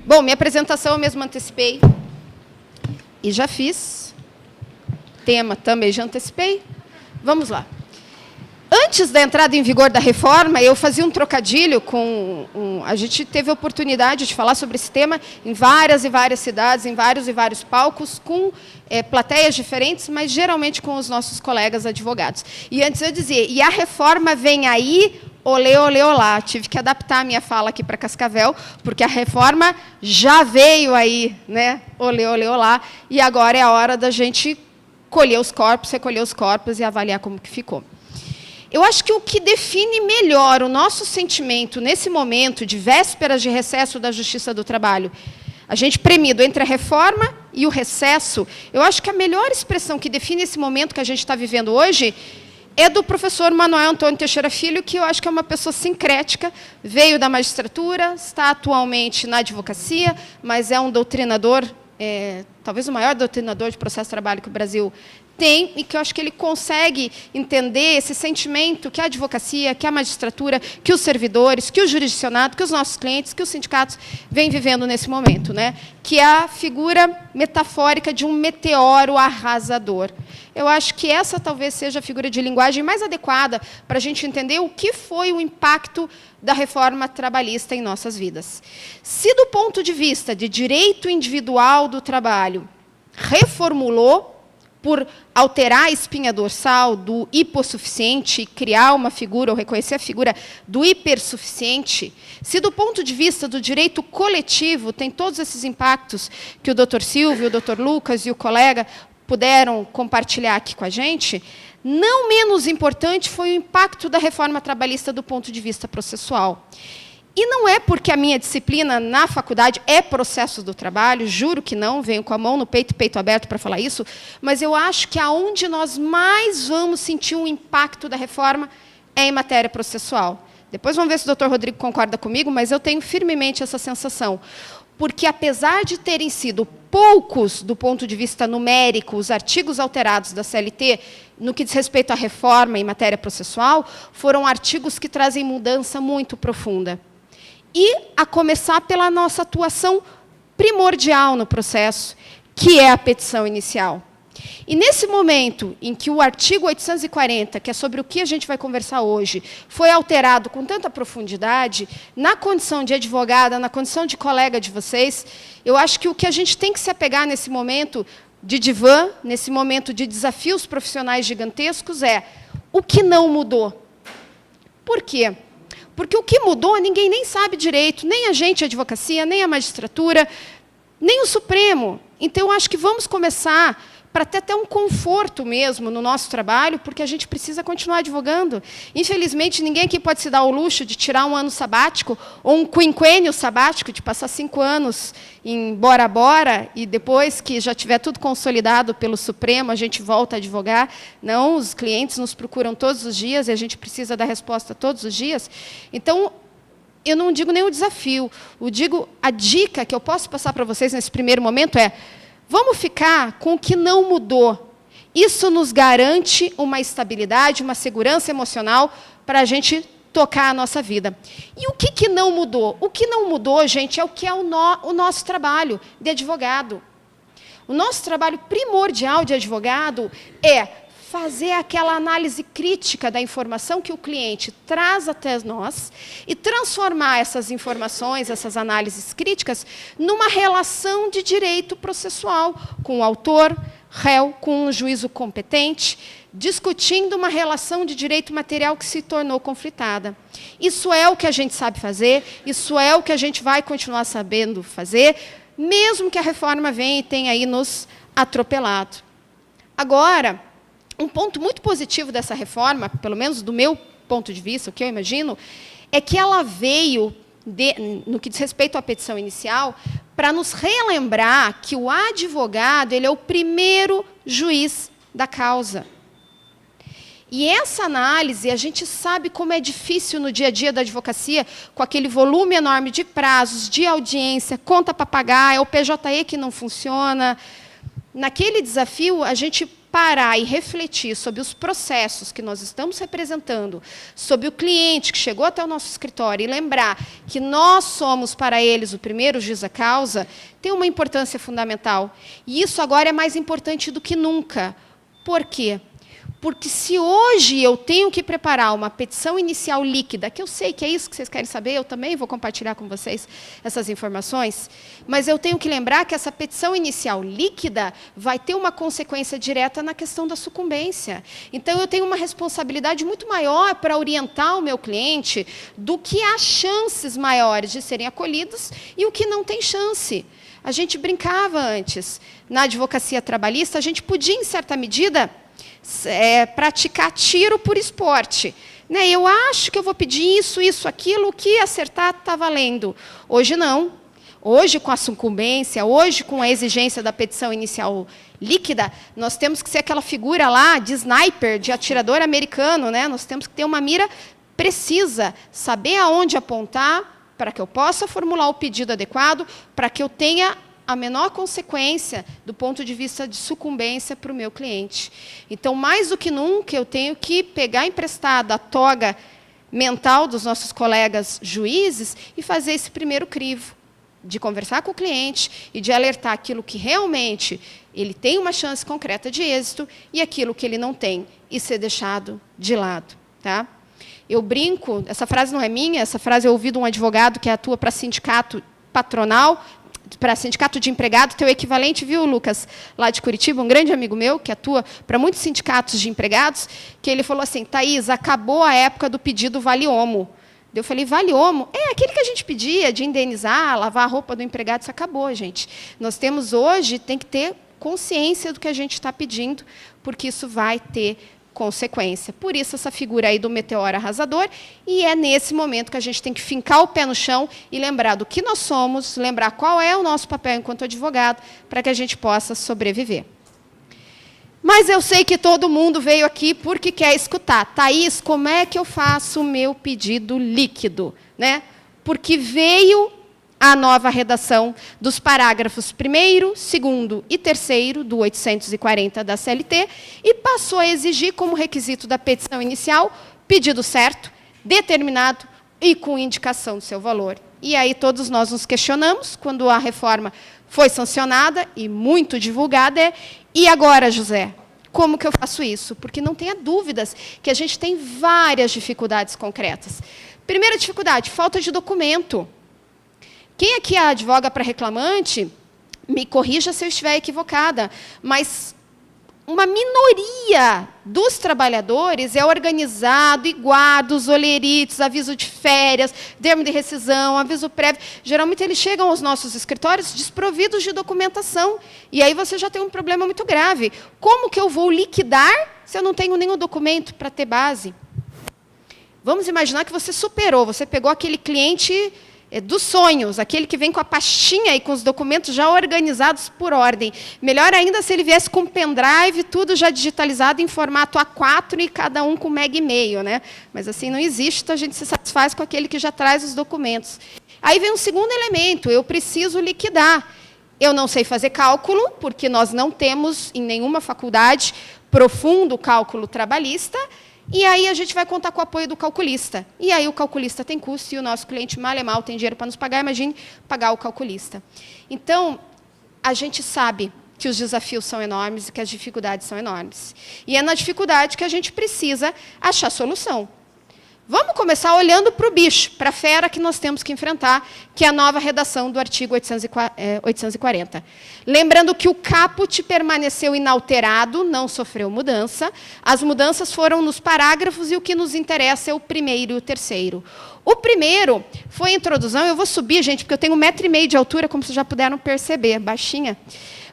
Bom, minha apresentação eu mesmo antecipei e já fiz. Tema também já antecipei. Vamos lá. Antes da entrada em vigor da reforma, eu fazia um trocadilho com... a gente teve a oportunidade de falar sobre esse tema em várias e várias cidades, em vários e vários palcos, com plateias diferentes, mas geralmente com os nossos colegas advogados. E antes eu dizia, e a reforma vem aí, olê, olê, olá. Tive que adaptar a minha fala aqui para Cascavel, porque a reforma já veio aí, né? Olê, olê, olá. E agora é a hora da gente colher os corpos, recolher os corpos e avaliar como que ficou. Eu acho que o que define melhor o nosso sentimento nesse momento de vésperas de recesso da Justiça do Trabalho, a gente premido entre a reforma e o recesso, eu acho que a melhor expressão que define esse momento que a gente está vivendo hoje é do professor Manuel Antônio Teixeira Filho, que eu acho que é uma pessoa sincrética, veio da magistratura, está atualmente na advocacia, mas é um doutrinador, talvez o maior doutrinador de processo de trabalho que o Brasil tem, e que eu acho que ele consegue entender esse sentimento que a advocacia, que a magistratura, que os servidores, que o jurisdicionado, que os nossos clientes, que os sindicatos vêm vivendo nesse momento, né? Que é a figura metafórica de um meteoro arrasador. Eu acho que essa talvez seja a figura de linguagem mais adequada para a gente entender o que foi o impacto da reforma trabalhista em nossas vidas. Se, do ponto de vista de direito individual do trabalho, reformulou por alterar a espinha dorsal do hipossuficiente e criar uma figura, ou reconhecer a figura do hipersuficiente, se do ponto de vista do direito coletivo tem todos esses impactos que o doutor Silvio, o doutor Lucas e o colega puderam compartilhar aqui com a gente, não menos importante foi o impacto da reforma trabalhista do ponto de vista processual. E não é porque a minha disciplina na faculdade é processos do trabalho, juro que não, venho com a mão no peito e peito aberto para falar isso, mas eu acho que aonde nós mais vamos sentir um impacto da reforma é em matéria processual. Depois vamos ver se o doutor Rodrigo concorda comigo, mas eu tenho firmemente essa sensação. Porque, apesar de terem sido poucos, do ponto de vista numérico, os artigos alterados da CLT, no que diz respeito à reforma em matéria processual, foram artigos que trazem mudança muito profunda. E a começar pela nossa atuação primordial no processo, que é a petição inicial. E nesse momento em que o artigo 840, que é sobre o que a gente vai conversar hoje, foi alterado com tanta profundidade, na condição de advogada, na condição de colega de vocês, eu acho que o que a gente tem que se apegar nesse momento de divã, nesse momento de desafios profissionais gigantescos, é o que não mudou. Por quê? Porque o que mudou, ninguém nem sabe direito, nem a gente, a advocacia, nem a magistratura, nem o Supremo. Então, eu acho que vamos começar para ter um conforto mesmo no nosso trabalho, porque a gente precisa continuar advogando. Infelizmente, ninguém aqui pode se dar o luxo de tirar um ano sabático, ou um quinquênio sabático, de passar 5 anos em Bora Bora, e depois que já tiver tudo consolidado pelo Supremo, a gente volta a advogar. Não, os clientes nos procuram todos os dias, e a gente precisa dar resposta todos os dias. Então, eu não digo nem o desafio, eu digo a dica que eu posso passar para vocês nesse primeiro momento é: vamos ficar com o que não mudou. Isso nos garante uma estabilidade, uma segurança emocional para a gente tocar a nossa vida. E o que não mudou? O que não mudou, gente, é o que é o nosso trabalho de advogado. O nosso trabalho primordial de advogado é fazer aquela análise crítica da informação que o cliente traz até nós e transformar essas informações, essas análises críticas, numa relação de direito processual, com o autor, réu, com um juízo competente, discutindo uma relação de direito material que se tornou conflitada. Isso é o que a gente sabe fazer, isso é o que a gente vai continuar sabendo fazer, mesmo que a reforma venha e tenha aí nos atropelado. Agora, um ponto muito positivo dessa reforma, pelo menos do meu ponto de vista, o que eu imagino, é que ela veio, no que diz respeito à petição inicial, para nos relembrar que o advogado ele é o primeiro juiz da causa. E essa análise, a gente sabe como é difícil no dia a dia da advocacia, com aquele volume enorme de prazos, de audiência, conta para pagar, é o PJE que não funciona. Naquele desafio, a gente parar e refletir sobre os processos que nós estamos representando, sobre o cliente que chegou até o nosso escritório e lembrar que nós somos para eles o primeiro juiz da causa, tem uma importância fundamental. E isso agora é mais importante do que nunca. Por quê? Porque se hoje eu tenho que preparar uma petição inicial líquida, que eu sei que é isso que vocês querem saber, eu também vou compartilhar com vocês essas informações, mas eu tenho que lembrar que essa petição inicial líquida vai ter uma consequência direta na questão da sucumbência. Então, eu tenho uma responsabilidade muito maior para orientar o meu cliente do que há chances maiores de serem acolhidos e o que não tem chance. A gente brincava antes. Na advocacia trabalhista, a gente podia, em certa medida, praticar tiro por esporte. Né? Eu acho que eu vou pedir isso, aquilo, o que acertar está valendo. Hoje não. Hoje, com a sucumbência, hoje, com a exigência da petição inicial líquida, nós temos que ser aquela figura lá de sniper, de atirador americano. Né? Nós temos que ter uma mira precisa, saber aonde apontar para que eu possa formular o pedido adequado, para que eu tenha a menor consequência do ponto de vista de sucumbência para o meu cliente. Então, mais do que nunca, eu tenho que pegar emprestada a toga mental dos nossos colegas juízes e fazer esse primeiro crivo, de conversar com o cliente e de alertar aquilo que realmente ele tem uma chance concreta de êxito e aquilo que ele não tem, e ser deixado de lado. Tá? Eu brinco, essa frase não é minha, essa frase eu ouvi de um advogado que atua para sindicato patronal, para sindicato de empregado, teu equivalente, viu, Lucas, lá de Curitiba, um grande amigo meu, que atua para muitos sindicatos de empregados, que ele falou assim, Thaís, acabou a época do pedido vale-homo. Eu falei, vale-homo? É aquele que a gente pedia de indenizar, lavar a roupa do empregado, isso acabou, gente. Nós temos hoje, tem que ter consciência do que a gente está pedindo, porque isso vai ter consequência. Por isso, essa figura aí do meteoro arrasador, e é nesse momento que a gente tem que fincar o pé no chão e lembrar do que nós somos, lembrar qual é o nosso papel enquanto advogado, para que a gente possa sobreviver. Mas eu sei que todo mundo veio aqui porque quer escutar. Thaís, como é que eu faço o meu pedido líquido? Né? Porque veio a nova redação dos parágrafos 1º, 2º e 3º do 840 da CLT e passou a exigir como requisito da petição inicial pedido certo, determinado e com indicação do seu valor. E aí todos nós nos questionamos, quando a reforma foi sancionada e muito divulgada, e agora, José, como que eu faço isso? Porque não tenha dúvidas que a gente tem várias dificuldades concretas. Primeira dificuldade, falta de documento. Quem aqui advoga para reclamante, me corrija se eu estiver equivocada, mas uma minoria dos trabalhadores é organizado e guarda os olerites, aviso de férias, termo de rescisão, aviso prévio. Geralmente, eles chegam aos nossos escritórios desprovidos de documentação. E aí você já tem um problema muito grave. Como que eu vou liquidar se eu não tenho nenhum documento para ter base? Vamos imaginar que você superou, você pegou aquele cliente dos sonhos, aquele que vem com a pastinha e com os documentos já organizados por ordem. Melhor ainda se ele viesse com pendrive, tudo já digitalizado em formato A4 e cada um com mega e meio, né? Mas assim não existe, então a gente se satisfaz com aquele que já traz os documentos. Aí vem um segundo elemento, eu preciso liquidar. Eu não sei fazer cálculo, porque nós não temos em nenhuma faculdade profundo cálculo trabalhista. E aí a gente vai contar com o apoio do calculista. E aí o calculista tem custo e o nosso cliente mal e mal tem dinheiro para nos pagar, imagine pagar o calculista. Então, a gente sabe que os desafios são enormes e que as dificuldades são enormes. E é na dificuldade que a gente precisa achar solução. Vamos começar olhando para o bicho, para a fera que nós temos que enfrentar, que é a nova redação do artigo 840. Lembrando que o caput permaneceu inalterado, não sofreu mudança. As mudanças foram nos parágrafos e o que nos interessa é o 1º e o 3º. O 1º foi a introdução, eu vou subir, gente, porque eu tenho 1,5 m de altura, como vocês já puderam perceber, baixinha.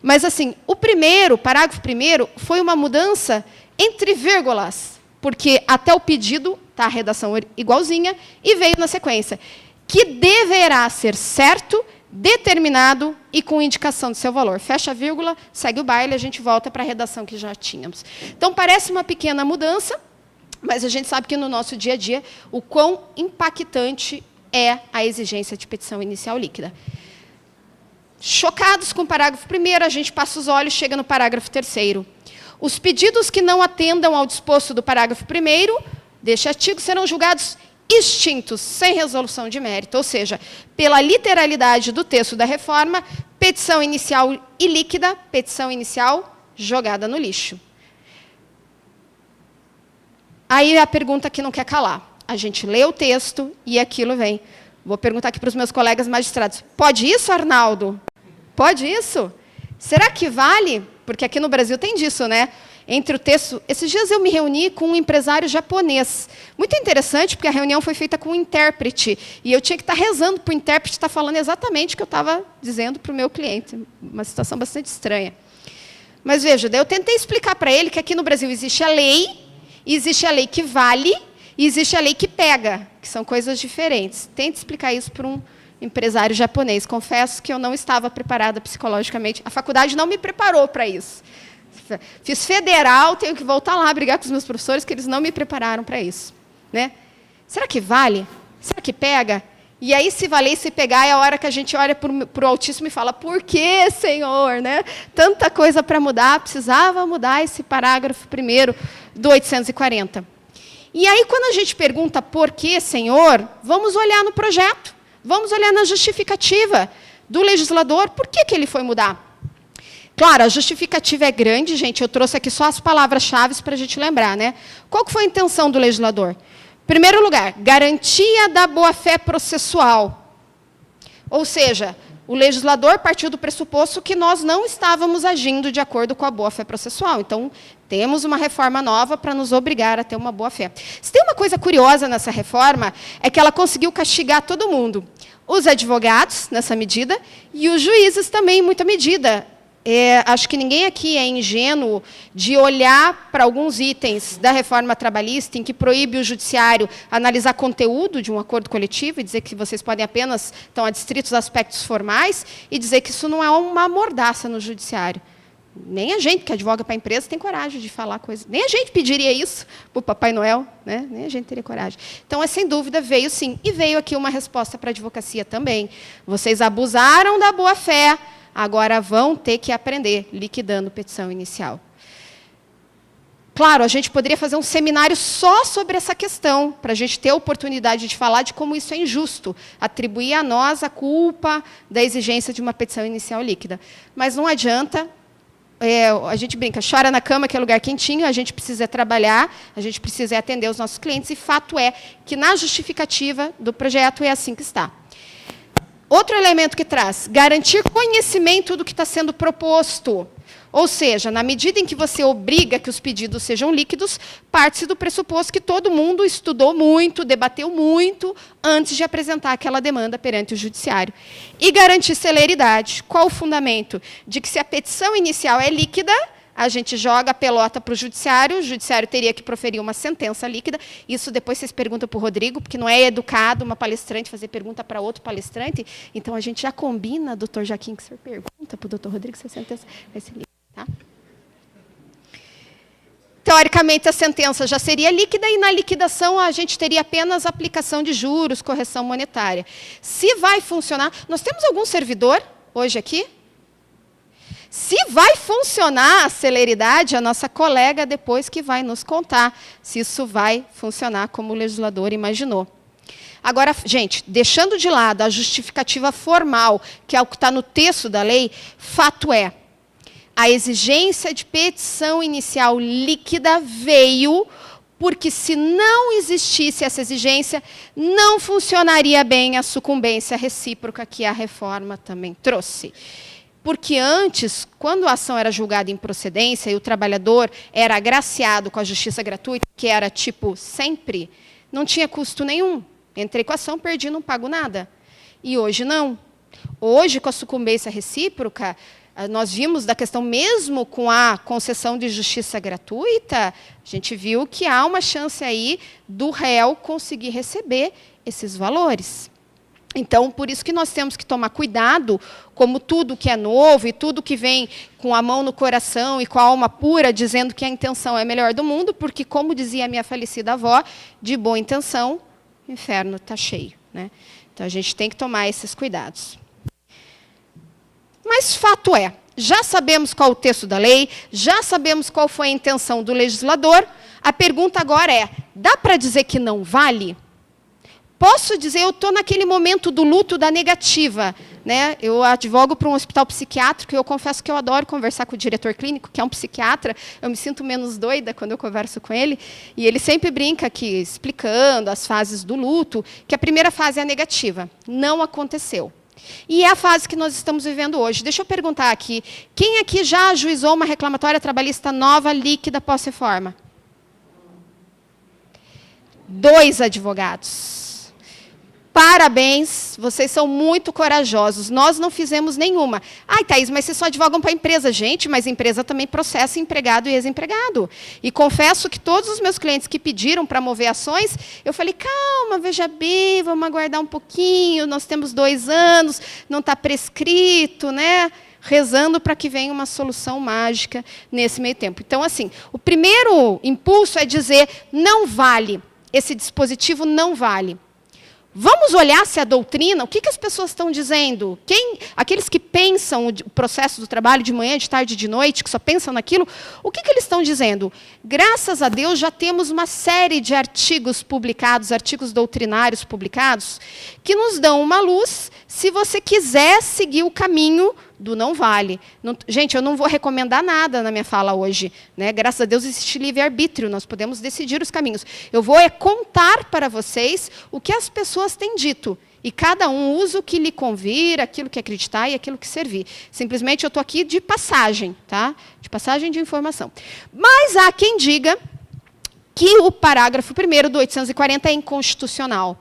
Mas, assim, o parágrafo 1º, foi uma mudança entre vírgulas, porque até o pedido está a redação igualzinha, e veio na sequência, que deverá ser certo, determinado e com indicação do seu valor. Fecha a vírgula, segue o baile, a gente volta para a redação que já tínhamos. Então, parece uma pequena mudança, mas a gente sabe que no nosso dia a dia, o quão impactante é a exigência de petição inicial líquida. Chocados com o parágrafo 1º, a gente passa os olhos, chega no parágrafo 3º. Os pedidos que não atendam ao disposto do parágrafo 1º deste artigo serão julgados extintos, sem resolução de mérito. Ou seja, pela literalidade do texto da reforma, petição inicial ilíquida, petição inicial jogada no lixo. Aí a pergunta que não quer calar. A gente lê o texto e aquilo vem. Vou perguntar aqui para os meus colegas magistrados. Pode isso, Arnaldo? Pode isso? Será que vale? Porque aqui no Brasil tem disso, né? Entre o texto... Esses dias eu me reuni com um empresário japonês. Muito interessante, porque a reunião foi feita com um intérprete. E eu tinha que estar rezando para o intérprete estar falando exatamente o que eu estava dizendo para o meu cliente. Uma situação bastante estranha. Mas veja, daí eu tentei explicar para ele que aqui no Brasil existe a lei que vale e existe a lei que pega, que são coisas diferentes. Tente explicar isso para um empresário japonês. Confesso que eu não estava preparada psicologicamente. A faculdade não me preparou para isso. Fiz federal, tenho que voltar lá brigar com os meus professores, que eles não me prepararam para isso. Né? Será que vale? Será que pega? E aí, se valer e se pegar, é a hora que a gente olha para o Altíssimo e fala, por que, Senhor? Né? Tanta coisa para mudar, precisava mudar esse parágrafo 1º do 840. E aí, quando a gente pergunta por que, Senhor, vamos olhar no projeto, vamos olhar na justificativa do legislador, por que ele foi mudar? Claro, a justificativa é grande, gente, eu trouxe aqui só as palavras-chave para a gente lembrar. Né? Qual que foi a intenção do legislador? Em primeiro lugar, garantia da boa-fé processual. Ou seja, o legislador partiu do pressuposto que nós não estávamos agindo de acordo com a boa-fé processual. Então, temos uma reforma nova para nos obrigar a ter uma boa-fé. Se tem uma coisa curiosa nessa reforma, é que ela conseguiu castigar todo mundo. Os advogados, nessa medida, e os juízes também, em muita medida. Acho que ninguém aqui é ingênuo de olhar para alguns itens da reforma trabalhista em que proíbe o judiciário analisar conteúdo de um acordo coletivo e dizer que vocês podem apenas estão adstritos a aspectos formais e dizer que isso não é uma mordaça no judiciário. Nem a gente, que advoga para a empresa, tem coragem de falar coisas. Nem a gente pediria isso para o Papai Noel, né? Nem a gente teria coragem. Então, sem dúvida, veio sim. E veio aqui uma resposta para a advocacia também. Vocês abusaram da boa-fé, agora vão ter que aprender, liquidando petição inicial. Claro, a gente poderia fazer um seminário só sobre essa questão, para a gente ter a oportunidade de falar de como isso é injusto, atribuir a nós a culpa da exigência de uma petição inicial líquida. Mas não adianta, a gente brinca, chora na cama, que é lugar quentinho, a gente precisa trabalhar, a gente precisa atender os nossos clientes, e fato é que na justificativa do projeto é assim que está. Outro elemento que traz, garantir conhecimento do que está sendo proposto. Ou seja, na medida em que você obriga que os pedidos sejam líquidos, parte-se do pressuposto que todo mundo estudou muito, debateu muito, antes de apresentar aquela demanda perante o judiciário. E garantir celeridade. Qual o fundamento? De que se a petição inicial é líquida, a gente joga a pelota para o judiciário teria que proferir uma sentença líquida. Isso depois vocês perguntam para o Rodrigo, porque não é educado uma palestrante fazer pergunta para outro palestrante. Então, a gente já combina, doutor Jaquim, que o senhor pergunta para o doutor Rodrigo se a sentença vai ser líquida. Tá? Teoricamente, a sentença já seria líquida e, na liquidação, a gente teria apenas aplicação de juros, correção monetária. Se vai funcionar... Nós temos algum servidor hoje aqui? Se vai funcionar a celeridade, a nossa colega depois que vai nos contar se isso vai funcionar como o legislador imaginou. Agora, gente, deixando de lado a justificativa formal, que é o que está no texto da lei, fato é, a exigência de petição inicial líquida veio porque, se não existisse essa exigência, não funcionaria bem a sucumbência recíproca que a reforma também trouxe. Porque antes, quando a ação era julgada em procedência e o trabalhador era agraciado com a justiça gratuita, que era tipo sempre, não tinha custo nenhum. Entrei com a ação, perdi, não pago nada. E hoje não. Hoje, com a sucumbência recíproca, nós vimos da questão, mesmo com a concessão de justiça gratuita, a gente viu que há uma chance aí do réu conseguir receber esses valores. Então, por isso que nós temos que tomar cuidado, como tudo que é novo e tudo que vem com a mão no coração e com a alma pura, dizendo que a intenção é a melhor do mundo, porque, como dizia a minha falecida avó, de boa intenção, o inferno está cheio. Né? Então, a gente tem que tomar esses cuidados. Mas fato é, já sabemos qual o texto da lei, já sabemos qual foi a intenção do legislador. A pergunta agora é, dá para dizer que não vale? Posso dizer, eu estou naquele momento do luto da negativa. Né? Eu advogo para um hospital psiquiátrico e eu confesso que eu adoro conversar com o diretor clínico, que é um psiquiatra. Eu me sinto menos doida quando eu converso com ele. E ele sempre brinca aqui, explicando as fases do luto, que a primeira fase é a negativa. Não aconteceu. E é a fase que nós estamos vivendo hoje. Deixa eu perguntar aqui, quem aqui já ajuizou uma reclamatória trabalhista nova, líquida, pós-reforma? 2 advogados. Parabéns, vocês são muito corajosos. Nós não fizemos nenhuma. Ai, Thaís, mas vocês só advogam para a empresa. Gente, mas a empresa também processa empregado e ex-empregado. E confesso que todos os meus clientes que pediram para mover ações, eu falei, calma, veja bem, vamos aguardar um pouquinho, nós temos 2 anos, não está prescrito, né? Rezando para que venha uma solução mágica nesse meio tempo. Então, assim, o primeiro impulso é dizer, não vale, esse dispositivo não vale. Vamos olhar se a doutrina, o que as pessoas estão dizendo? Aqueles que pensam o processo do trabalho de manhã, de tarde, de noite, que só pensam naquilo, o que eles estão dizendo? Graças a Deus, já temos uma série de artigos publicados, artigos doutrinários publicados, que nos dão uma luz se você quiser seguir o caminho do não vale. Não, gente, eu não vou recomendar nada na minha fala hoje. Né? Graças a Deus existe livre-arbítrio, nós podemos decidir os caminhos. Eu vou contar para vocês o que as pessoas têm dito. E cada um usa o que lhe convir, aquilo que acreditar e aquilo que servir. Simplesmente eu estou aqui de passagem, tá? De passagem de informação. Mas há quem diga que o parágrafo 1º do 840 é inconstitucional.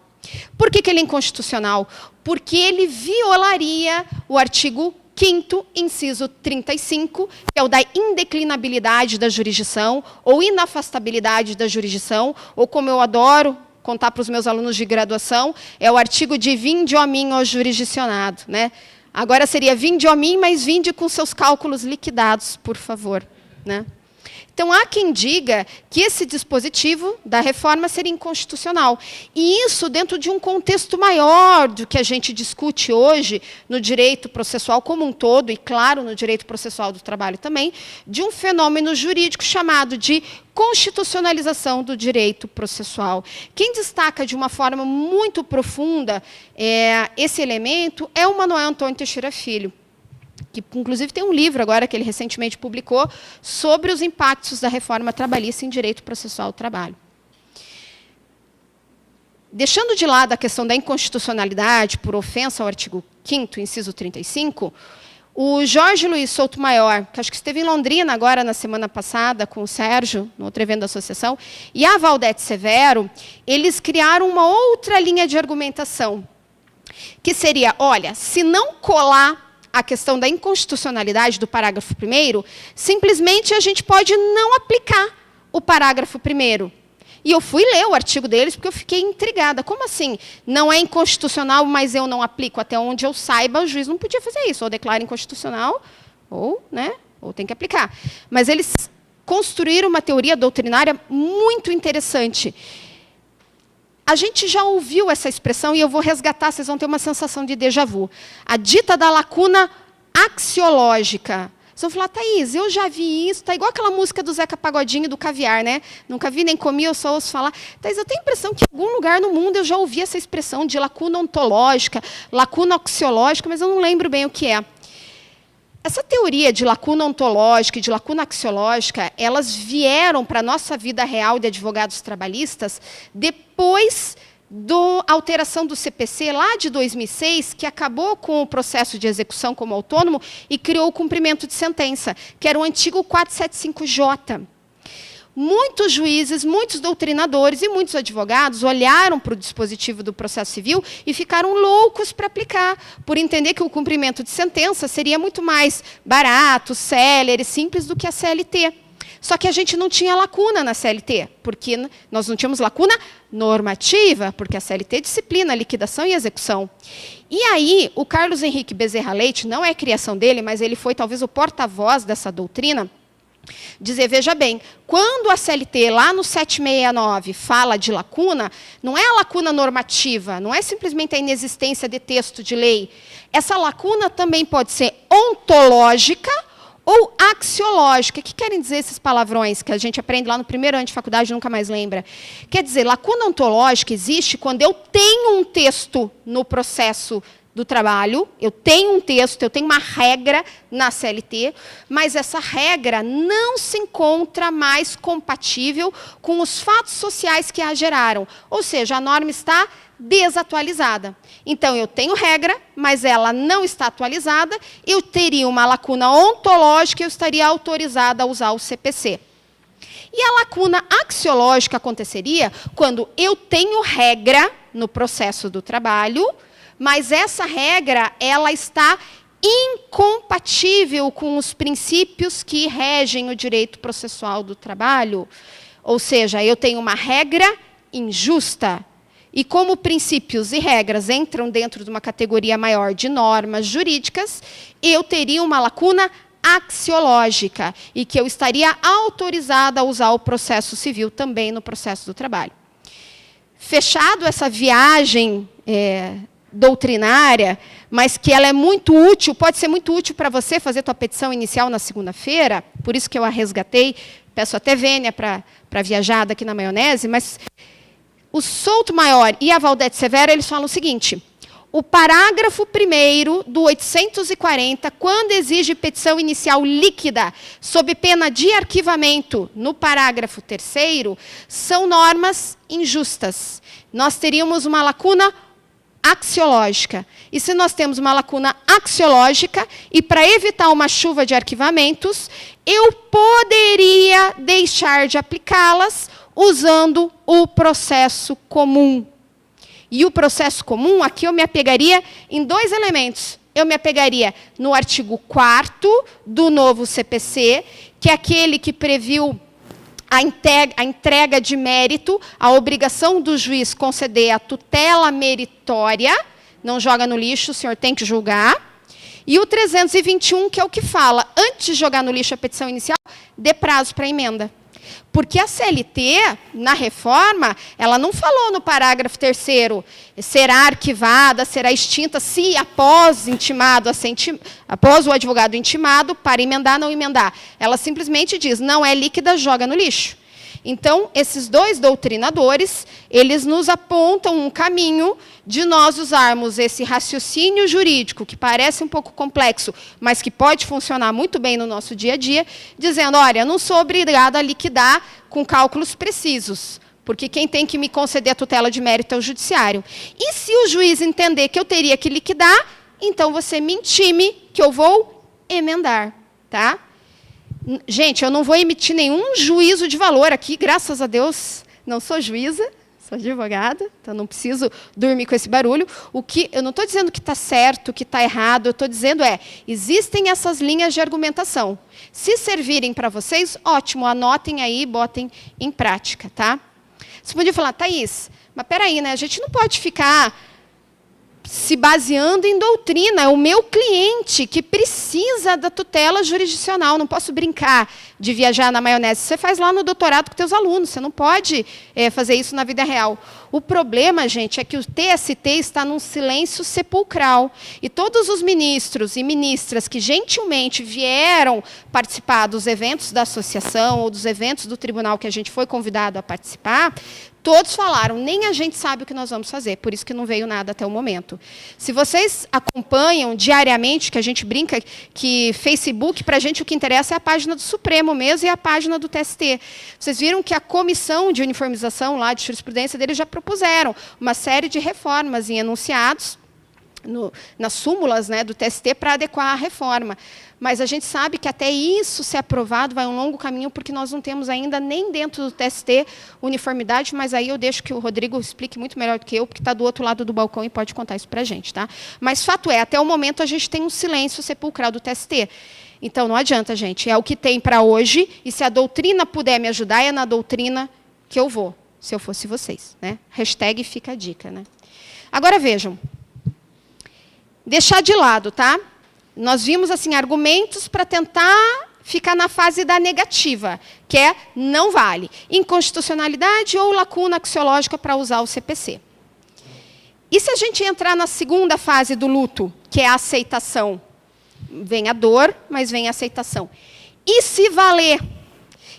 Por que ele é inconstitucional? Porque ele violaria o artigo 5º, inciso 35, que é o da indeclinabilidade da jurisdição, ou inafastabilidade da jurisdição, ou como eu adoro contar para os meus alunos de graduação, é o artigo de vinde a mim ao jurisdicionado. Né? Agora seria vinde a mim, mas vinde com seus cálculos liquidados, por favor. Né? Então, há quem diga que esse dispositivo da reforma seria inconstitucional. E isso dentro de um contexto maior do que a gente discute hoje no direito processual como um todo, e, claro, no direito processual do trabalho também, de um fenômeno jurídico chamado de constitucionalização do direito processual. Quem destaca de uma forma muito profunda esse elemento é o Manuel Antônio Teixeira Filho, que, inclusive, tem um livro agora que ele recentemente publicou sobre os impactos da reforma trabalhista em direito processual do trabalho. Deixando de lado a questão da inconstitucionalidade por ofensa ao artigo 5º, inciso 35, o Jorge Luiz Souto Maior, que acho que esteve em Londrina agora na semana passada com o Sérgio, no outro evento da associação, e a Valdete Severo, eles criaram uma outra linha de argumentação, que seria, olha, se não colar a questão da inconstitucionalidade do parágrafo 1º, simplesmente a gente pode não aplicar o parágrafo 1º. E eu fui ler o artigo deles porque eu fiquei intrigada. Como assim? Não é inconstitucional, mas eu não aplico? Até onde eu saiba, o juiz não podia fazer isso. Ou declara inconstitucional, ou tem que aplicar. Mas eles construíram uma teoria doutrinária muito interessante. A gente já ouviu essa expressão, e eu vou resgatar, vocês vão ter uma sensação de déjà vu. A dita da lacuna axiológica. Vocês vão falar, Thaís, eu já vi isso, está igual aquela música do Zeca Pagodinho, do caviar, né? Nunca vi nem comi, eu só ouço falar. Thaís, eu tenho a impressão que em algum lugar no mundo eu já ouvi essa expressão de lacuna ontológica, lacuna axiológica, mas eu não lembro bem o que é. Essa teoria de lacuna ontológica e de lacuna axiológica, elas vieram para a nossa vida real de advogados trabalhistas depois da alteração do CPC, lá de 2006, que acabou com o processo de execução como autônomo e criou o cumprimento de sentença, que era o antigo 475J. Muitos juízes, muitos doutrinadores e muitos advogados olharam para o dispositivo do processo civil e ficaram loucos para aplicar, por entender que o cumprimento de sentença seria muito mais barato, célere, simples do que a CLT. Só que a gente não tinha lacuna na CLT, porque nós não tínhamos lacuna normativa, porque a CLT disciplina a liquidação e execução. E aí, o Carlos Henrique Bezerra Leite, não é criação dele, mas ele foi talvez o porta-voz dessa doutrina, Dizer, veja bem, quando a CLT, lá no 769, fala de lacuna, não é a lacuna normativa, não é simplesmente a inexistência de texto de lei. Essa lacuna também pode ser ontológica ou axiológica. O que querem dizer esses palavrões que a gente aprende lá no primeiro ano de faculdade e nunca mais lembra? Quer dizer, lacuna ontológica existe quando eu tenho um texto no processo do trabalho, eu tenho um texto, eu tenho uma regra na CLT, mas essa regra não se encontra mais compatível com os fatos sociais que a geraram. Ou seja, a norma está desatualizada. Então, eu tenho regra, mas ela não está atualizada, eu teria uma lacuna ontológica e eu estaria autorizada a usar o CPC. E a lacuna axiológica aconteceria quando eu tenho regra no processo do trabalho, mas essa regra ela está incompatível com os princípios que regem o direito processual do trabalho. Ou seja, eu tenho uma regra injusta. E como princípios e regras entram dentro de uma categoria maior de normas jurídicas, eu teria uma lacuna axiológica e que eu estaria autorizada a usar o processo civil também no processo do trabalho. Fechado essa viagem doutrinária, mas que ela é muito útil, pode ser muito útil para você fazer tua petição inicial na segunda-feira, por isso que eu a resgatei, peço até vênia para viajar daqui na maionese, mas o Souto-Maior e a Valdete Severo, eles falam o seguinte, o parágrafo 1º do 840, quando exige petição inicial líquida, sob pena de arquivamento, no parágrafo 3º, são normas injustas. Nós teríamos uma lacuna axiológica. E se nós temos uma lacuna axiológica, e para evitar uma chuva de arquivamentos, eu poderia deixar de aplicá-las usando o processo comum. E o processo comum, aqui eu me apegaria em dois elementos. Eu me apegaria no artigo 4º do novo CPC, que é aquele que previu a entrega de mérito, a obrigação do juiz conceder a tutela meritória, não joga no lixo, o senhor tem que julgar. E o 321, que é o que fala, antes de jogar no lixo a petição inicial, dê prazo para emenda. Porque a CLT, na reforma, ela não falou no parágrafo 3º, será arquivada, será extinta, se após o advogado intimado, para emendar, não emendar. Ela simplesmente diz, não é líquida, joga no lixo. Então, esses dois doutrinadores, eles nos apontam um caminho de nós usarmos esse raciocínio jurídico, que parece um pouco complexo, mas que pode funcionar muito bem no nosso dia a dia, dizendo, olha, eu não sou obrigada a liquidar com cálculos precisos, porque quem tem que me conceder a tutela de mérito é o judiciário. E se o juiz entender que eu teria que liquidar, então você me intime que eu vou emendar, tá? Gente, eu não vou emitir nenhum juízo de valor aqui, graças a Deus, não sou juíza, sou advogada, então não preciso dormir com esse barulho. Eu não estou dizendo que está certo, que está errado, eu estou dizendo existem essas linhas de argumentação. Se servirem para vocês, ótimo, anotem aí e botem em prática, tá? Você podia falar, Thaís, mas peraí, né? A gente não pode ficar se baseando em doutrina, é o meu cliente que precisa da tutela jurisdicional, não posso brincar de viajar na maionese. Você faz lá no doutorado com teus alunos, você não pode fazer isso na vida real. O problema, gente, é que o TST está num silêncio sepulcral. E todos os ministros e ministras que gentilmente vieram participar dos eventos da associação ou dos eventos do tribunal que a gente foi convidado a participar, todos falaram, nem a gente sabe o que nós vamos fazer, por isso que não veio nada até o momento. Se vocês acompanham diariamente, que a gente brinca que Facebook, para a gente, o que interessa é a página do Supremo mesmo e a página do TST. Vocês viram que a comissão de uniformização lá de jurisprudência deles já propuseram uma série de reformas em enunciados, nas súmulas, né, do TST para adequar a reforma. Mas a gente sabe que até isso ser aprovado vai um longo caminho, porque nós não temos ainda nem dentro do TST uniformidade, mas aí eu deixo que o Rodrigo explique muito melhor do que eu, porque está do outro lado do balcão e pode contar isso para a gente. Tá? Mas fato é, até o momento a gente tem um silêncio sepulcral do TST. Então não adianta, gente, é o que tem para hoje, e se a doutrina puder me ajudar, é na doutrina que eu vou, se eu fosse vocês. Né? Hashtag fica a dica. Né? Agora vejam. Deixar de lado, tá? Nós vimos assim argumentos para tentar fica na fase da negativa, que é não vale. Inconstitucionalidade ou lacuna axiológica para usar o CPC. E se a gente entrar na segunda fase do luto, que é a aceitação? Vem a dor, mas vem a aceitação. E se valer?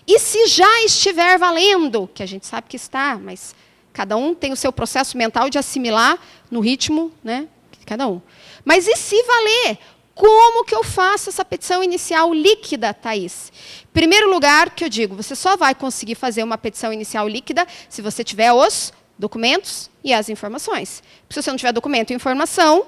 E se já estiver valendo? Que a gente sabe que está, mas cada um tem o seu processo mental de assimilar no ritmo, né? Cada um. Mas e se valer? Como que eu faço essa petição inicial líquida, Thaís? Primeiro lugar, que eu digo, você só vai conseguir fazer uma petição inicial líquida se você tiver os documentos e as informações. Se você não tiver documento e informação,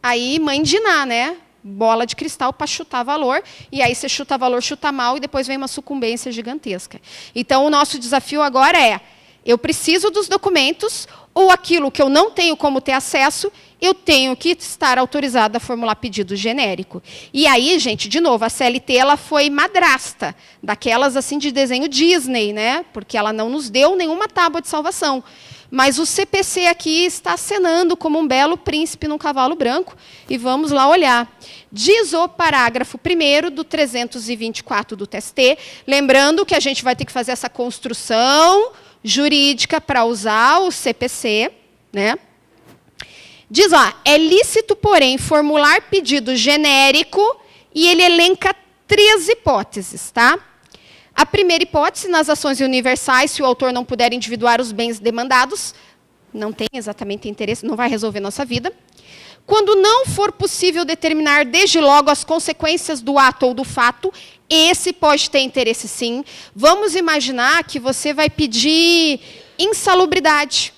aí mãe de Ná, né? Bola de cristal para chutar valor, e aí você chuta valor, chuta mal, e depois vem uma sucumbência gigantesca. Então, o nosso desafio agora é, eu preciso dos documentos, ou aquilo que eu não tenho como ter acesso, eu tenho que estar autorizada a formular pedido genérico. E aí, gente, de novo, a CLT ela foi madrasta, daquelas assim de desenho Disney, né? Porque ela não nos deu nenhuma tábua de salvação. Mas o CPC aqui está acenando como um belo príncipe num cavalo branco, e vamos lá olhar. Diz o parágrafo 1º do 324 do TST, lembrando que a gente vai ter que fazer essa construção jurídica para usar o CPC, né? Diz lá, é lícito, porém, formular pedido genérico, e ele elenca 3 hipóteses, tá? A primeira hipótese, nas ações universais, se o autor não puder individuar os bens demandados, não tem exatamente interesse, não vai resolver nossa vida. Quando não for possível determinar desde logo as consequências do ato ou do fato, esse pode ter interesse sim. Vamos imaginar que você vai pedir insalubridade.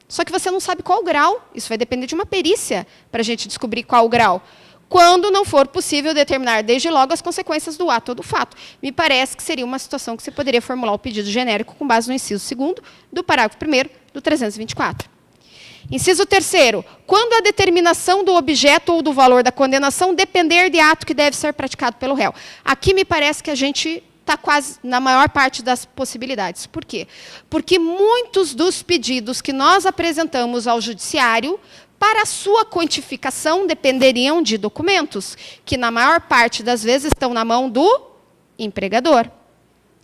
Só que você não sabe qual o grau. Isso vai depender de uma perícia para a gente descobrir qual o grau. Quando não for possível determinar desde logo as consequências do ato ou do fato. Me parece que seria uma situação que você poderia formular o pedido genérico com base no inciso 2º do parágrafo 1º do 324. Inciso 3º, quando a determinação do objeto ou do valor da condenação depender de ato que deve ser praticado pelo réu. Aqui me parece que a gente está quase na maior parte das possibilidades. Por quê? Porque muitos dos pedidos que nós apresentamos ao judiciário, para a sua quantificação, dependeriam de documentos, que na maior parte das vezes estão na mão do empregador.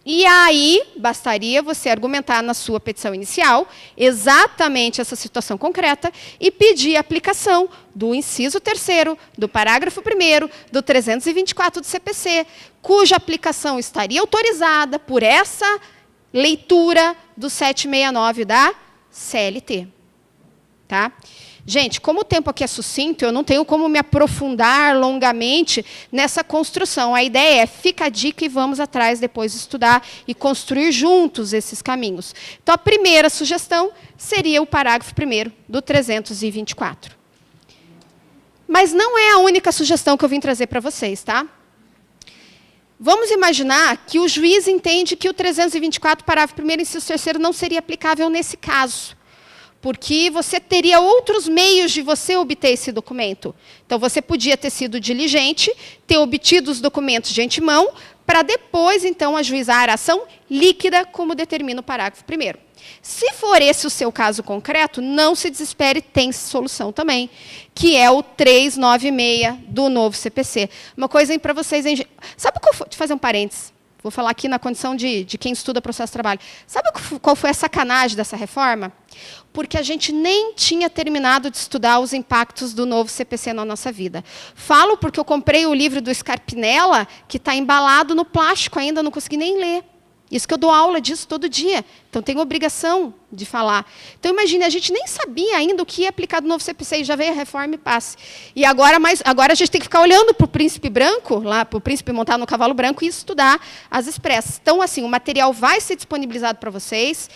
E aí, bastaria você argumentar na sua petição inicial exatamente essa situação concreta e pedir a aplicação do inciso 3º, do parágrafo 1º, do 324 do CPC, cuja aplicação estaria autorizada por essa leitura do 769 da CLT. Tá? Gente, como o tempo aqui é sucinto, eu não tenho como me aprofundar longamente nessa construção. A ideia é, fica a dica e vamos atrás depois estudar e construir juntos esses caminhos. Então, a primeira sugestão seria o parágrafo 1º do 324. Mas não é a única sugestão que eu vim trazer para vocês, tá? Vamos imaginar que o juiz entende que o 324, parágrafo 1º, inciso 3º, não seria aplicável nesse caso. Porque você teria outros meios de você obter esse documento. Então, você podia ter sido diligente, ter obtido os documentos de antemão, para depois, então, ajuizar a ação líquida, como determina o parágrafo 1º. Se for esse o seu caso concreto, não se desespere, tem solução também, que é o 396 do novo CPC. Uma coisa para vocês... Sabe qual foi? Deixa eu fazer um parênteses. Vou falar aqui na condição de quem estuda processo de trabalho. Sabe qual foi a sacanagem dessa reforma? Porque a gente nem tinha terminado de estudar os impactos do novo CPC na nossa vida. Falo porque eu comprei o livro do Scarpinella, que está embalado no plástico ainda, não consegui nem ler. Isso que eu dou aula disso todo dia. Então, tenho obrigação de falar. Então, imagine, a gente nem sabia ainda o que ia aplicar do novo CPC, e já veio a reforma e passe. E agora a gente tem que ficar olhando para o príncipe branco, lá para o príncipe montado no cavalo branco, e estudar as expressas. Então, assim, o material vai ser disponibilizado para vocês.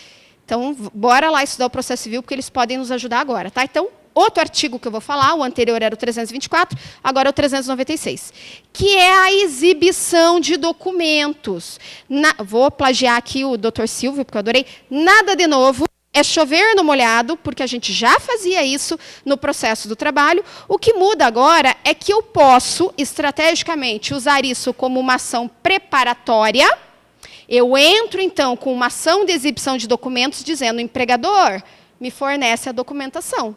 Então, bora lá estudar o processo civil, porque eles podem nos ajudar agora. Tá? Então, outro artigo que eu vou falar, o anterior era o 324, agora é o 396, que é a exibição de documentos. Vou plagiar aqui o Dr. Silvio, porque eu adorei. Nada de novo, é chover no molhado, porque a gente já fazia isso no processo do trabalho. O que muda agora é que eu posso, estrategicamente, usar isso como uma ação preparatória. Eu entro, então, com uma ação de exibição de documentos, dizendo, empregador, me fornece a documentação.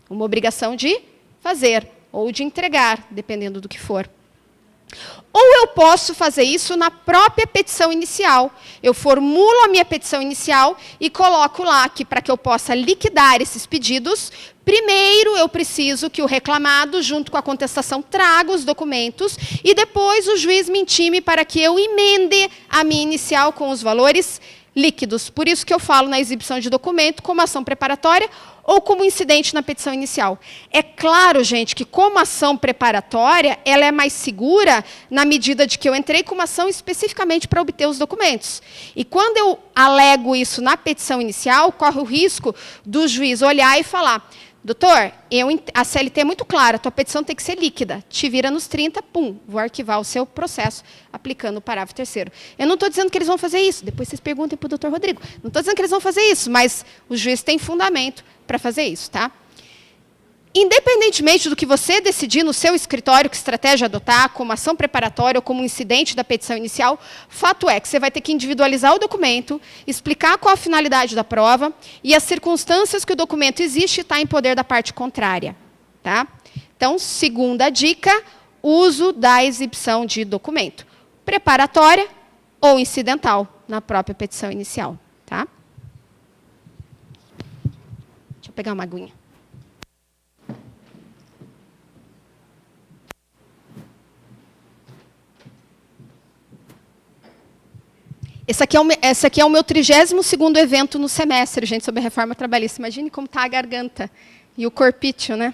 Uma obrigação de fazer ou de entregar, dependendo do que for. Ou eu posso fazer isso na própria petição inicial. Eu formulo a minha petição inicial e coloco lá que, para que eu possa liquidar esses pedidos, primeiro eu preciso que o reclamado, junto com a contestação, traga os documentos e depois o juiz me intime para que eu emende a minha inicial com os valores líquidos. Por isso que eu falo na exibição de documento como ação preparatória ou como incidente na petição inicial. É claro, gente, que como ação preparatória, ela é mais segura na medida de que eu entrei com uma ação especificamente para obter os documentos. E quando eu alego isso na petição inicial, corre o risco do juiz olhar e falar: doutor, a CLT é muito clara, a tua petição tem que ser líquida. Te vira nos 30, pum, vou arquivar o seu processo, aplicando o parágrafo 3º. Eu não estou dizendo que eles vão fazer isso, depois vocês perguntem para o doutor Rodrigo. Não estou dizendo que eles vão fazer isso, mas o juiz tem fundamento para fazer isso, tá? Independentemente do que você decidir no seu escritório, que estratégia adotar, como ação preparatória ou como incidente da petição inicial, fato é que você vai ter que individualizar o documento, explicar qual a finalidade da prova e as circunstâncias que o documento existe e está em poder da parte contrária. Tá? Então, segunda dica, uso da exibição de documento. Preparatória ou incidental na própria petição inicial. Tá? Deixa eu pegar uma aguinha. Esse aqui é o meu 32º evento no semestre, gente, sobre a reforma trabalhista. Imagine como está a garganta e o corpício, né?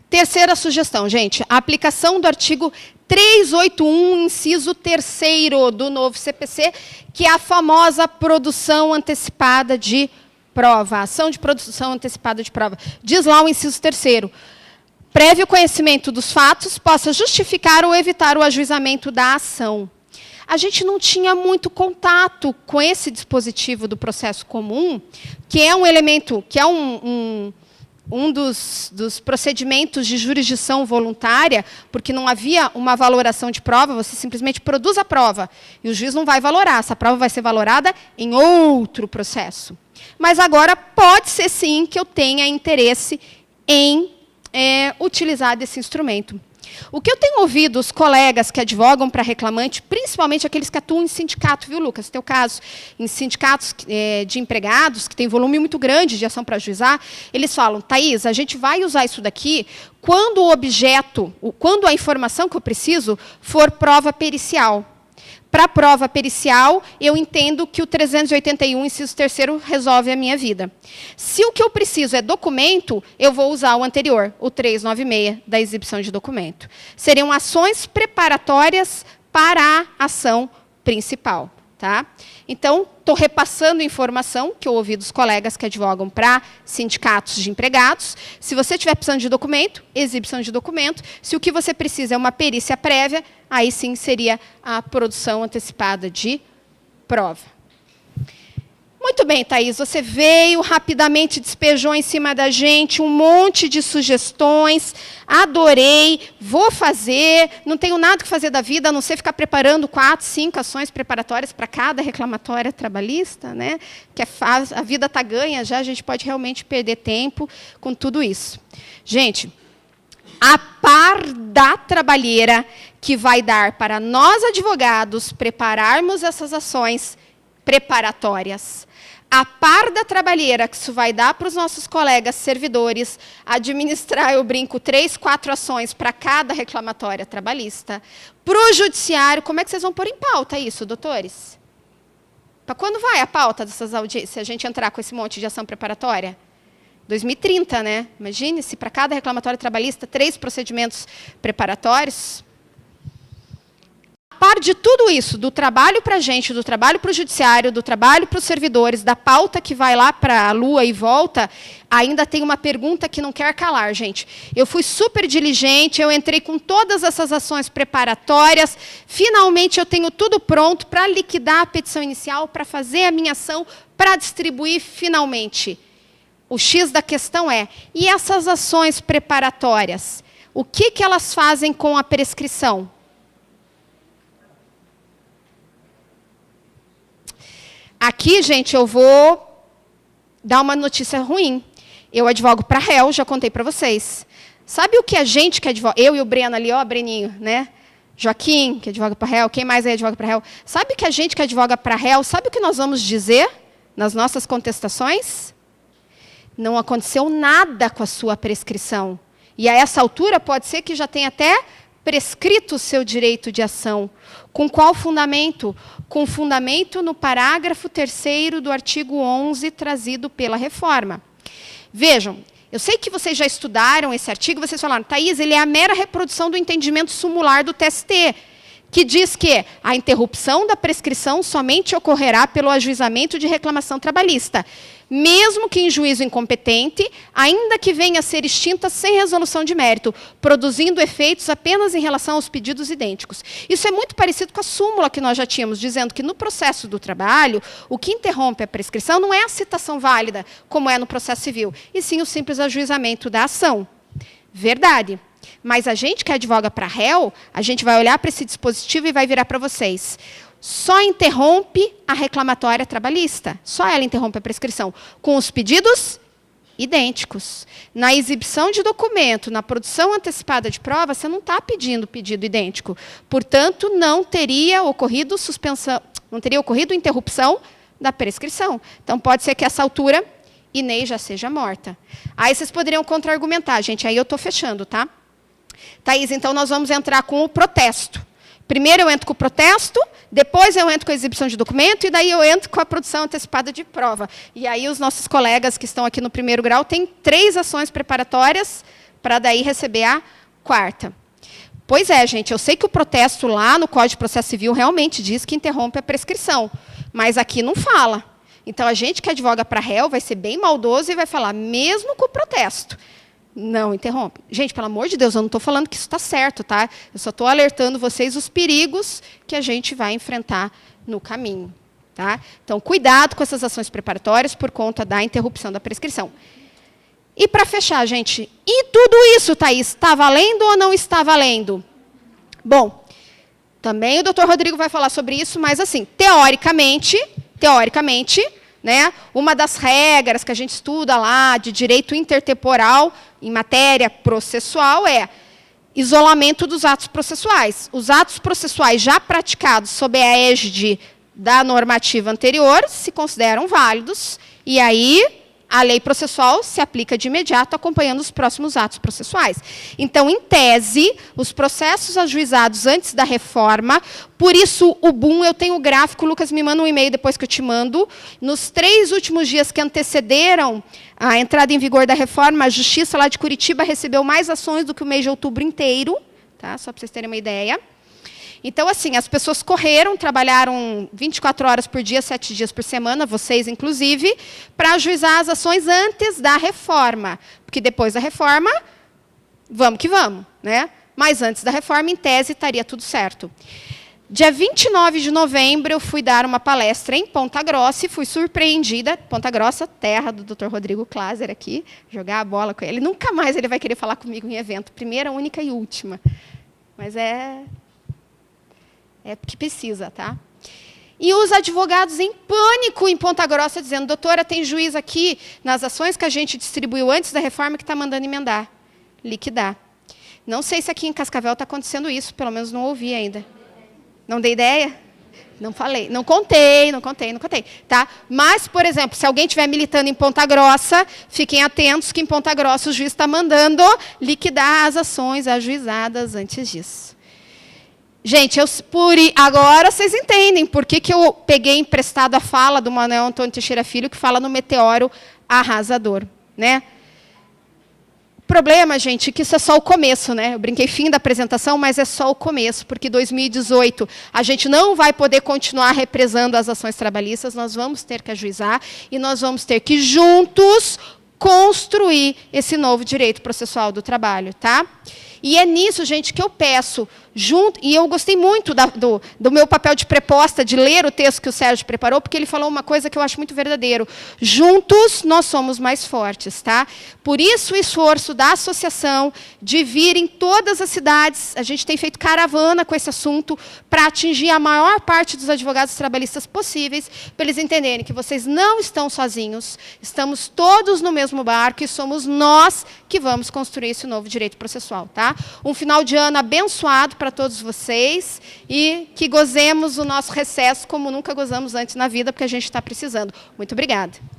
Terceira sugestão, gente. A aplicação do artigo 381, inciso 3º do novo CPC, que é a famosa produção antecipada de prova. Ação de produção antecipada de prova. Diz lá o inciso 3º. Prévio conhecimento dos fatos, possa justificar ou evitar o ajuizamento da ação. A gente não tinha muito contato com esse dispositivo do processo comum, que é um elemento, que é um dos procedimentos de jurisdição voluntária, porque não havia uma valoração de prova, você simplesmente produz a prova, e o juiz não vai valorar, essa prova vai ser valorada em outro processo. Mas agora pode ser sim que eu tenha interesse em utilizar desse instrumento. O que eu tenho ouvido os colegas que advogam para reclamante, principalmente aqueles que atuam em sindicato, viu, Lucas? No teu caso, em sindicatos de empregados, que tem volume muito grande de ação para ajuizar, eles falam: Thaís, a gente vai usar isso daqui quando o objeto, quando a informação que eu preciso for prova pericial. Para a prova pericial, eu entendo que o 381, inciso 3º, resolve a minha vida. Se o que eu preciso é documento, eu vou usar o anterior, o 396, da exibição de documento. Seriam ações preparatórias para a ação principal. Tá? Então, estou repassando informação que eu ouvi dos colegas que advogam para sindicatos de empregados. Se você estiver precisando de documento, exibição de documento. Se o que você precisa é uma perícia prévia, aí sim seria a produção antecipada de prova. Muito bem, Thaís, você veio, rapidamente despejou em cima da gente um monte de sugestões, adorei, vou fazer, não tenho nada que fazer da vida, a não ser ficar preparando 4, 5 ações preparatórias para cada reclamatória trabalhista, né? Que a vida está ganha já, a gente pode realmente perder tempo com tudo isso. Gente, a par da trabalheira que vai dar para nós advogados prepararmos essas ações preparatórias, a par da trabalheira que isso vai dar para os nossos colegas servidores administrar, eu brinco, 3, 4 ações para cada reclamatória trabalhista, para o judiciário, como é que vocês vão pôr em pauta isso, doutores? Para quando vai a pauta dessas audiências, se a gente entrar com esse monte de ação preparatória? 2030, né? Imagine se para cada reclamatório trabalhista, 3 procedimentos preparatórios. A par de tudo isso, do trabalho para a gente, do trabalho para o judiciário, do trabalho para os servidores, da pauta que vai lá para a lua e volta, ainda tem uma pergunta que não quer calar, gente. Eu fui super diligente, eu entrei com todas essas ações preparatórias, finalmente eu tenho tudo pronto para liquidar a petição inicial, para fazer a minha ação, para distribuir finalmente. O X da questão é, e essas ações preparatórias, o que elas fazem com a prescrição? Aqui, gente, eu vou dar uma notícia ruim. Eu advogo para réu, já contei para vocês. Sabe o que a gente que advoga, eu e o Breno ali, ó, Breninho, né? Joaquim, que advoga para réu, quem mais aí advoga para réu? Sabe que a gente que advoga para réu, sabe o que nós vamos dizer nas nossas contestações? Não aconteceu nada com a sua prescrição. E a essa altura pode ser que já tenha até prescrito o seu direito de ação. Com qual fundamento? Com fundamento no parágrafo 3º do artigo 11, trazido pela reforma. Vejam, eu sei que vocês já estudaram esse artigo, vocês falaram, Thaís, ele é a mera reprodução do entendimento sumular do TST, que diz que a interrupção da prescrição somente ocorrerá pelo ajuizamento de reclamação trabalhista, mesmo que em juízo incompetente, ainda que venha a ser extinta sem resolução de mérito, produzindo efeitos apenas em relação aos pedidos idênticos. Isso é muito parecido com a súmula que nós já tínhamos, dizendo que no processo do trabalho, o que interrompe a prescrição não é a citação válida, como é no processo civil, e sim o simples ajuizamento da ação. Verdade. Mas a gente que advoga para réu, a gente vai olhar para esse dispositivo e vai virar para vocês. Só interrompe a reclamatória trabalhista. Só ela interrompe a prescrição. Com os pedidos idênticos. Na exibição de documento, na produção antecipada de prova, você não está pedindo pedido idêntico. Portanto, não teria ocorrido suspensão, não teria ocorrido interrupção da prescrição. Então, pode ser que a essa altura, Inês já seja morta. Aí vocês poderiam contra-argumentar, gente. Aí eu estou fechando, tá? Thaís, então nós vamos entrar com o protesto. Primeiro eu entro com o protesto, depois eu entro com a exibição de documento, e daí eu entro com a produção antecipada de prova. E aí os nossos colegas que estão aqui no 1º grau têm 3 ações preparatórias para daí receber a 4ª. Pois é, gente, eu sei que o protesto lá no Código de Processo Civil realmente diz que interrompe a prescrição, mas aqui não fala. Então, a gente que advoga para réu vai ser bem maldoso e vai falar, mesmo com o protesto, não interrompe. Gente, pelo amor de Deus, eu não estou falando que isso está certo, tá? Eu só estou alertando vocês os perigos que a gente vai enfrentar no caminho. Tá? Então, cuidado com essas ações preparatórias por conta da interrupção da prescrição. E para fechar, gente, e tudo isso, Thaís, está valendo ou não está valendo? Bom, também o doutor Rodrigo vai falar sobre isso, mas assim, teoricamente, né, uma das regras que a gente estuda lá de direito intertemporal em matéria processual é isolamento dos atos processuais. Os atos processuais já praticados sob a égide da normativa anterior se consideram válidos, e aí a lei processual se aplica de imediato, acompanhando os próximos atos processuais. Então, em tese, os processos ajuizados antes da reforma, por isso o boom, eu tenho o gráfico, Lucas, me manda um e-mail depois que eu te mando, nos 3 últimos dias que antecederam a entrada em vigor da reforma, a Justiça lá de Curitiba recebeu mais ações do que o mês de outubro inteiro, tá? Só para vocês terem uma ideia. Então, assim, as pessoas correram, trabalharam 24 horas por dia, 7 dias por semana, vocês inclusive, para ajuizar as ações antes da reforma. Porque depois da reforma, vamos que vamos, né? Mas antes da reforma, em tese, estaria tudo certo. Dia 29 de novembro, eu fui dar uma palestra em Ponta Grossa e fui surpreendida. Ponta Grossa, terra do Dr. Rodrigo Klaser aqui, jogar a bola com ele. Nunca mais ele vai querer falar comigo em evento. Primeira, única e última. Mas é porque precisa, tá? E os advogados em pânico em Ponta Grossa, dizendo, doutora, tem juiz aqui nas ações que a gente distribuiu antes da reforma que está mandando emendar, liquidar. Não sei se aqui em Cascavel está acontecendo isso, pelo menos não ouvi ainda. Não dei ideia? Não falei. Não contei. Tá? Mas, por exemplo, se alguém estiver militando em Ponta Grossa, fiquem atentos que em Ponta Grossa o juiz está mandando liquidar as ações ajuizadas antes disso. Gente, agora vocês entendem por que eu peguei emprestado a fala do Manuel Antônio Teixeira Filho, que fala no meteoro arrasador. Né? O problema, gente, é que isso é só o começo. Né? Eu brinquei fim da apresentação, mas é só o começo, porque 2018 a gente não vai poder continuar represando as ações trabalhistas, nós vamos ter que ajuizar e nós vamos ter que, juntos, construir esse novo direito processual do trabalho. Tá? E é nisso, gente, que eu peço E eu gostei muito do meu papel de preposta, de ler o texto que o Sérgio preparou, porque ele falou uma coisa que eu acho muito verdadeiro. Juntos nós somos mais fortes. Tá? Por isso o esforço da associação de vir em todas as cidades, a gente tem feito caravana com esse assunto, para atingir a maior parte dos advogados trabalhistas possíveis, para eles entenderem que vocês não estão sozinhos, estamos todos no mesmo barco e somos nós que vamos construir esse novo direito processual. Tá? Um final de ano abençoado para todos vocês e que gozemos o nosso recesso como nunca gozamos antes na vida, porque a gente está precisando. Muito obrigada.